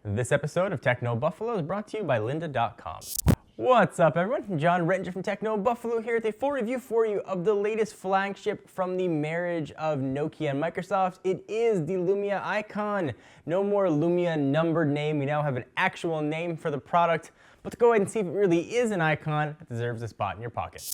This episode of Techno Buffalo is brought to you by lynda.com. What's up, everyone? John Rettinger from Techno Buffalo here with a full review for you of the latest flagship from the marriage of Nokia and Microsoft. It is the Lumia icon. No more Lumia numbered name. We now have an actual name for the product. But to go ahead and see if it really is an icon, it deserves a spot in your pocket.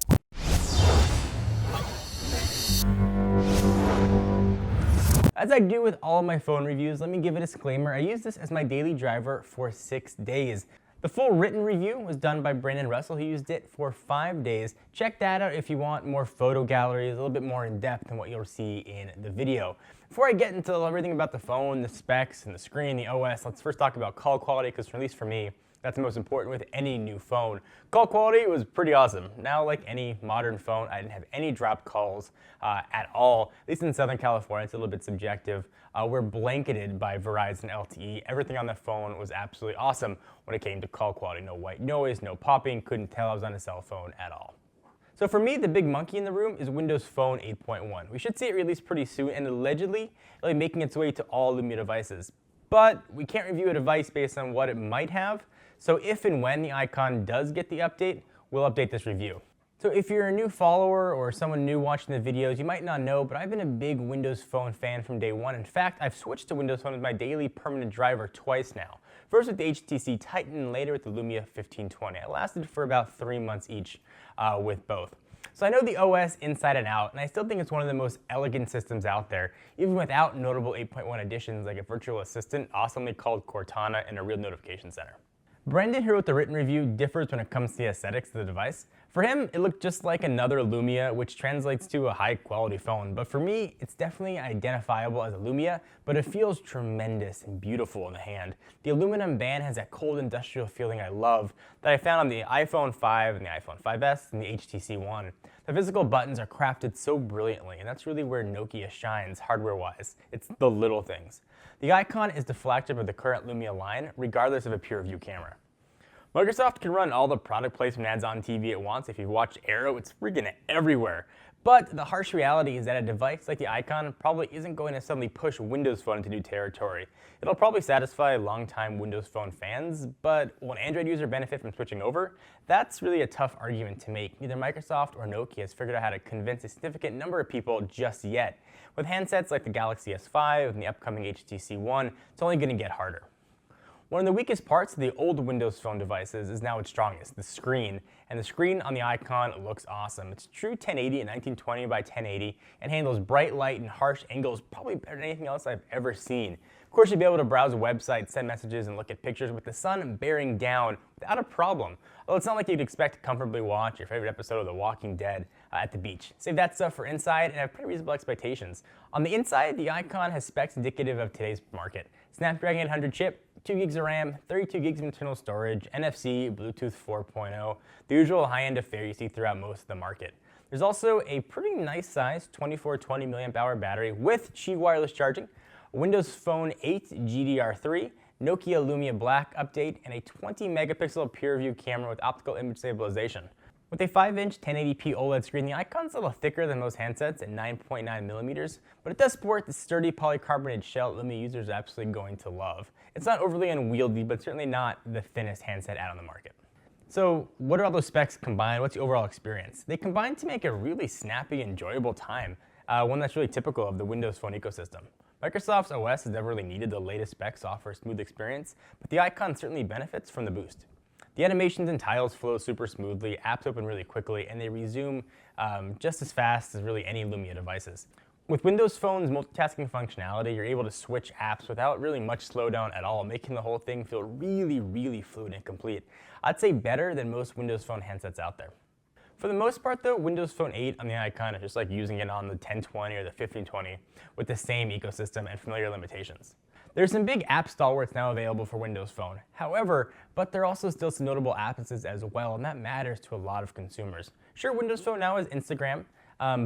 As I do with all of my phone reviews, let me give a disclaimer. I use this as my daily driver for 6 days. The full written review was done by Brandon Russell. He used it for 5 days. Check that out if you want more photo galleries, a little bit more in depth than what you'll see in the video. Before I get into everything about the phone, the specs, and the screen, the OS, let's first talk about call quality, because at least for me, that's the most important with any new phone. Call quality was pretty awesome. Now, like any modern phone, I didn't have any dropped calls at all. At least in Southern California, it's a little bit subjective. We're blanketed by Verizon LTE. Everything on the phone was absolutely awesome when it came to call quality. No white noise, no popping, couldn't tell I was on a cell phone at all. So for me, the big monkey in the room is Windows Phone 8.1. We should see it released pretty soon, and allegedly, it'll be making its way to all Lumia devices. But we can't review a device based on what it might have. So if and when the icon does get the update, we'll update this review. So if you're a new follower or someone new watching the videos, you might not know, but I've been a big Windows Phone fan from day one. In fact, I've switched to Windows Phone as my daily permanent driver twice now. First with the HTC Titan and later with the Lumia 1520. I lasted for about 3 months each with both. So I know the OS inside and out, and I still think it's one of the most elegant systems out there, even without notable 8.1 additions like a virtual assistant, awesomely called Cortana, and a real notification center. Brandon, who wrote the written review, differs when it comes to the aesthetics of the device. For him, it looked just like another Lumia, which translates to a high-quality phone. But for me, it's definitely identifiable as a Lumia, but it feels tremendous and beautiful in the hand. The aluminum band has that cold industrial feeling I love that I found on the iPhone 5 and the iPhone 5S and the HTC One. The physical buttons are crafted so brilliantly, and that's really where Nokia shines hardware-wise. It's the little things. The icon is the flagship of the current Lumia line, regardless of a pure view camera. Microsoft can run all the product placement ads on TV at once. If you've watched Arrow, it's freaking everywhere. But the harsh reality is that a device like the icon probably isn't going to suddenly push Windows Phone into new territory. It'll probably satisfy longtime Windows Phone fans, but will an Android user benefit from switching over? That's really a tough argument to make. Neither Microsoft or Nokia has figured out how to convince a significant number of people just yet. With handsets like the Galaxy S5 and the upcoming HTC One, it's only going to get harder. One of the weakest parts of the old Windows Phone devices is now its strongest, the screen. And the screen on the icon looks awesome. It's true 1080 and 1920 by 1080 and handles bright light and harsh angles probably better than anything else I've ever seen. Of course, you'll be able to browse websites, send messages, and look at pictures with the sun bearing down without a problem. Although it's not like you'd expect to comfortably watch your favorite episode of The Walking Dead at the beach. Save that stuff for inside and have pretty reasonable expectations. On the inside, the icon has specs indicative of today's market. Snapdragon 800 chip, 2 gigs of RAM, 32 gigs of internal storage, NFC, Bluetooth 4.0, the usual high-end affair you see throughout most of the market. There's also a pretty nice size 2420 mAh battery with Qi wireless charging, Windows Phone 8 GDR3, Nokia Lumia Black update, and a 20 megapixel pure view camera with optical image stabilization. With a 5-inch 1080p OLED screen, the icon's a little thicker than most handsets at 9.9 millimeters, but it does sport the sturdy polycarbonate shell that Lumia users are absolutely going to love. It's not overly unwieldy, but certainly not the thinnest handset out on the market. So what are all those specs combined? What's the overall experience? They combine to make a really snappy, enjoyable time, one that's really typical of the Windows Phone ecosystem. Microsoft's OS has never really needed the latest specs to offer a smooth experience, but the icon certainly benefits from the boost. The animations and tiles flow super smoothly, apps open really quickly, and they resume just as fast as really any Lumia devices. With Windows Phone's multitasking functionality, you're able to switch apps without really much slowdown at all, making the whole thing feel really, really fluid and complete. I'd say better than most Windows Phone handsets out there. For the most part though, Windows Phone 8 on the icon is just like using it on the 1020 or the 1520 with the same ecosystem and familiar limitations. There's some big app stalwarts now available for Windows Phone. However, but there are also still some notable absences as well, and that matters to a lot of consumers. Sure, Windows Phone now has Instagram,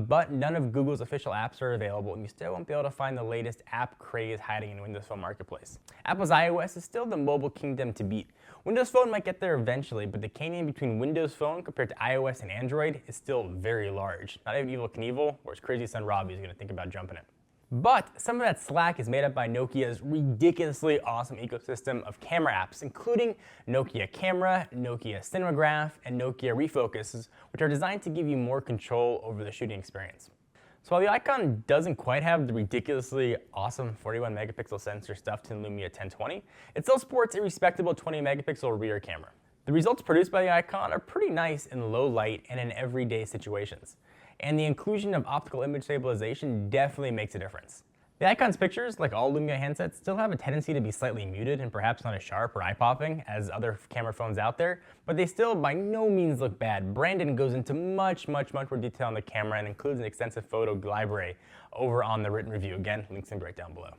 but none of Google's official apps are available, and you still won't be able to find the latest app craze hiding in Windows Phone Marketplace. Apple's iOS is still the mobile kingdom to beat. Windows Phone might get there eventually, but the canyon between Windows Phone compared to iOS and Android is still very large. Not even Evel Knievel or his crazy son Robbie is going to think about jumping it. But some of that slack is made up by Nokia's ridiculously awesome ecosystem of camera apps, including Nokia Camera, Nokia Cinematograph, and Nokia Refocus, which are designed to give you more control over the shooting experience. So while the Icon doesn't quite have the ridiculously awesome 41 megapixel sensor stuffed in Lumia 1020, it still sports a respectable 20 megapixel rear camera. The results produced by the Icon are pretty nice in low light and in everyday situations. And the inclusion of optical image stabilization definitely makes a difference. The Icon's pictures, like all Lumia handsets, still have a tendency to be slightly muted and perhaps not as sharp or eye-popping as other camera phones out there, but they still by no means look bad. Brandon goes into much more detail on the camera and includes an extensive photo library over on the written review. Again, links in right down below.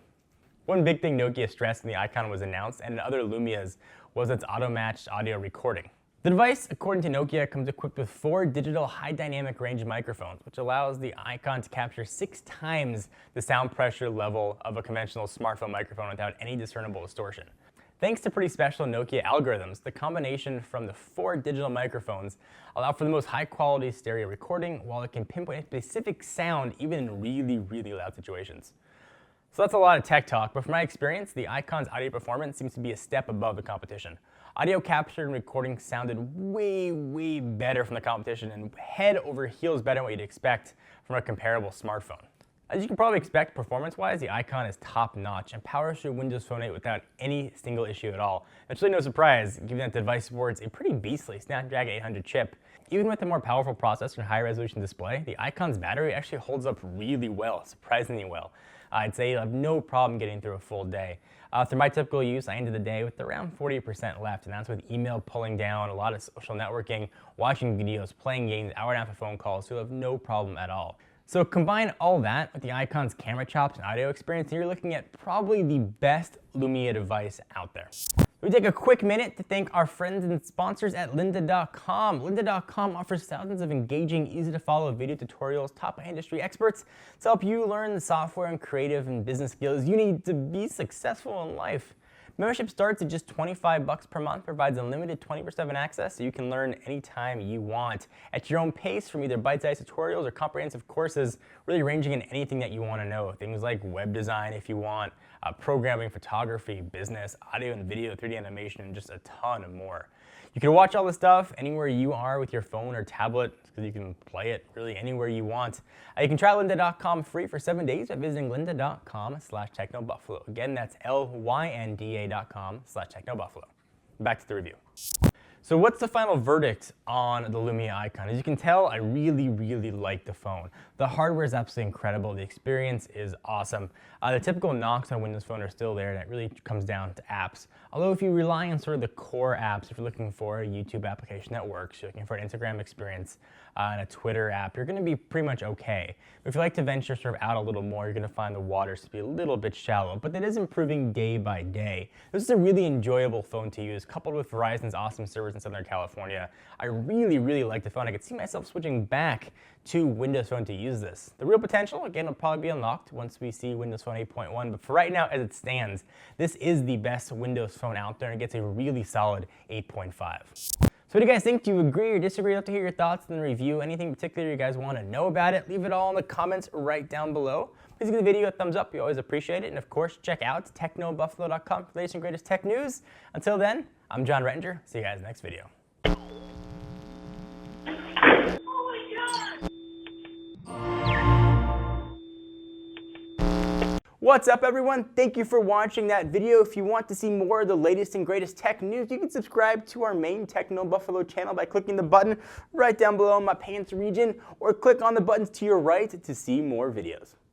One big thing Nokia stressed when the Icon was announced and in other Lumias was its auto-matched audio recording. The device, according to Nokia, comes equipped with 4 digital high dynamic range microphones, which allows the Icon to capture 6 times the sound pressure level of a conventional smartphone microphone without any discernible distortion. Thanks to pretty special Nokia algorithms, the combination from the 4 digital microphones allow for the most high quality stereo recording, while it can pinpoint a specific sound even in really loud situations. So that's a lot of tech talk, but from my experience, the Icon's audio performance seems to be a step above the competition. Audio capture and recording sounded way better from the competition and head over heels better than what you'd expect from a comparable smartphone. As you can probably expect, performance-wise, the Icon is top-notch and powers through Windows Phone 8 without any single issue at all. It's really no surprise, given that the device supports a pretty beastly Snapdragon 800 chip. Even with a more powerful processor and high-resolution display, the Icon's battery actually holds up really well, surprisingly well. I'd say you'll have no problem getting through a full day. Through my typical use, I ended the day with around 40% left, and that's with email pulling down, a lot of social networking, watching videos, playing games, hour and a half of phone calls, so you'll have no problem at all. So combine all that with the Icon's camera chops and audio experience, and you're looking at probably the best Lumia device out there. We take a quick minute to thank our friends and sponsors at LYNDA.com. LYNDA.com offers thousands of engaging, easy-to-follow video tutorials taught by industry experts to help you learn the software and creative and business skills you need to be successful in life. Membership starts at just $25 per month, provides unlimited 24/7 access so you can learn anytime you want at your own pace from either bite-sized tutorials or comprehensive courses, really ranging in anything that you want to know. Things like web design if you want, programming, photography, business, audio and video, 3D animation, and just a ton more. You can watch all this stuff anywhere you are with your phone or tablet, because you can play it really anywhere you want. You can try lynda.com free for 7 days by visiting lynda.com/technobuffalo. Again, that's lynda.com/technobuffalo. Back to the review. So what's the final verdict on the Lumia Icon? As you can tell, I really like the phone. The hardware is absolutely incredible. The experience is awesome. The typical knocks on Windows Phone are still there, and it really comes down to apps. Although if you rely on sort of the core apps, if you're looking for a YouTube application that works, you're looking for an Instagram experience and a Twitter app, you're going to be pretty much okay. But if you like to venture sort of out a little more, you're going to find the waters to be a little bit shallow, but that is improving day by day. This is a really enjoyable phone to use, coupled with Verizon's awesome service in Southern California. I really like the phone. I could see myself switching back to Windows Phone to use this. The real potential, again, will probably be unlocked once we see Windows Phone 8.1, but for right now, as it stands, this is the best Windows Phone out there, and it gets a really solid 8.5. So what do you guys think? Do you agree or disagree? I'd love to hear your thoughts in the review. Anything particular you guys want to know about it, leave it all in the comments right down below. Please give the video a thumbs up. We always appreciate it. And of course, check out technobuffalo.com for the latest and greatest tech news. Until then, I'm John Rettinger. See you guys next video. What's up, everyone? Thank you for watching that video. If you want to see more of the latest and greatest tech news, you can subscribe to our main Techno Buffalo channel by clicking the button right down below in my pants region, or click on the buttons to your right to see more videos.